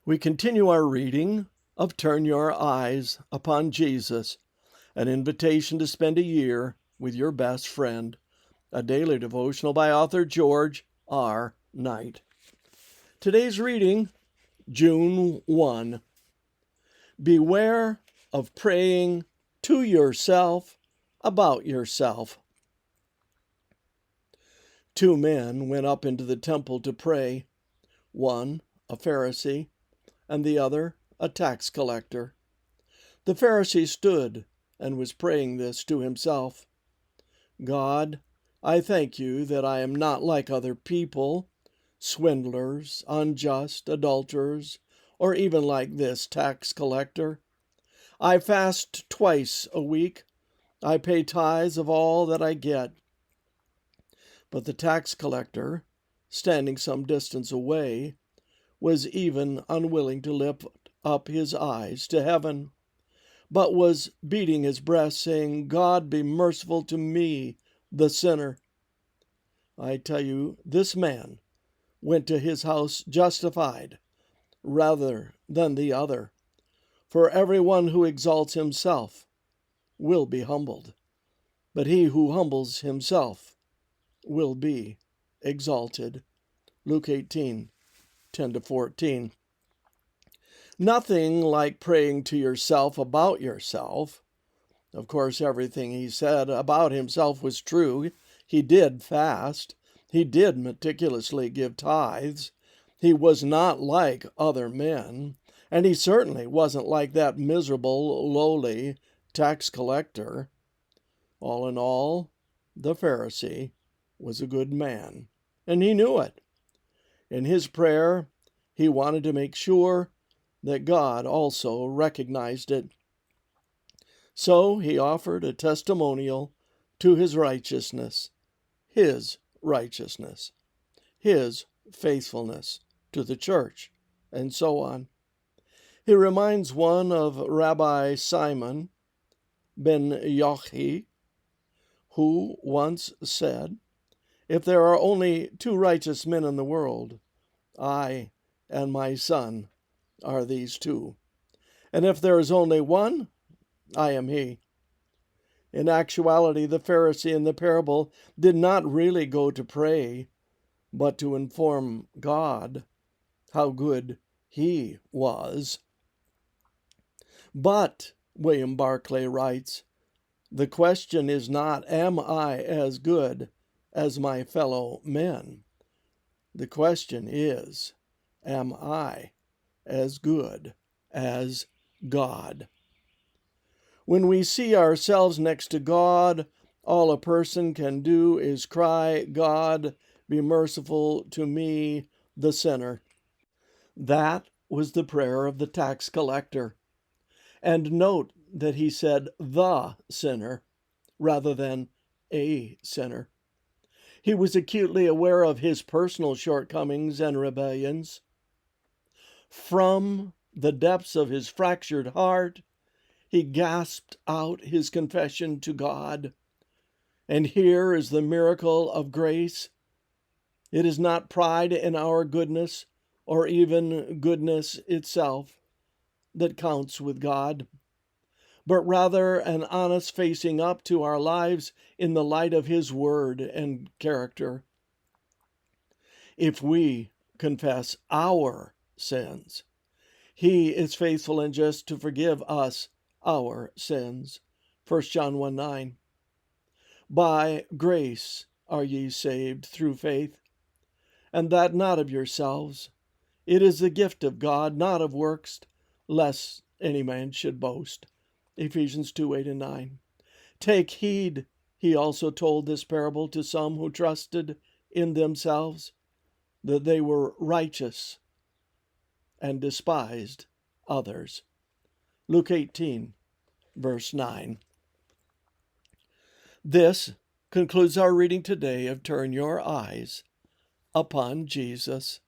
We continue our reading of Turn Your Eyes Upon Jesus, an invitation to spend a year with your best friend, a daily devotional by author George R. Knight. Today's reading, June 1. Beware of praying to yourself about yourself. 2 men went up into the temple to pray, one a Pharisee, and the other a tax collector. The Pharisee stood and was praying this to himself: God, I thank you that I am not like other people, swindlers, unjust, adulterers, or even like this tax collector. I fast twice a week. I pay tithes of all that I get. But the tax collector, standing some distance away, was even unwilling to lift up his eyes to heaven, but was beating his breast, saying, God, be merciful to me, the sinner. I tell you, this man went to his house justified rather than the other. For everyone who exalts himself will be humbled, but he who humbles himself will be exalted. Luke 18:10-14. Nothing like praying to yourself about yourself. Of course, everything he said about himself was true. He did fast. He did meticulously give tithes. He was not like other men, and he certainly wasn't like that miserable, lowly tax collector. All in all, the Pharisee was a good man, and he knew it. In his prayer, he wanted to make sure that God also recognized it. So he offered a testimonial to his righteousness, his faithfulness to the church, and so on. He reminds one of Rabbi Simon ben Yochai, who once said, if there are only 2 righteous men in the world, I and my son are these 2. And if there is only one, I am he. In actuality, the Pharisee in the parable did not really go to pray, but to inform God how good he was. But, William Barclay writes, the question is not, am I as good as my fellow men? The question is, am I as good as God? When we see ourselves next to God, all a person can do is cry, God, be merciful to me, the sinner. That was the prayer of the tax collector. And note that he said the sinner rather than a sinner. He was acutely aware of his personal shortcomings and rebellions. From the depths of his fractured heart, he gasped out his confession to God. And here is the miracle of grace. It is not pride in our goodness, or even goodness itself, that counts with God, but rather an honest facing up to our lives in the light of his word and character. If we confess our sins, he is faithful and just to forgive us our sins. 1 John 1:9. By grace are ye saved through faith, and that not of yourselves. It is the gift of God, not of works, lest any man should boast. Ephesians 2:8-9. Take heed, he also told this parable to some who trusted in themselves that they were righteous and despised others. Luke 18, verse 9. This concludes our reading today of Turn Your Eyes Upon Jesus.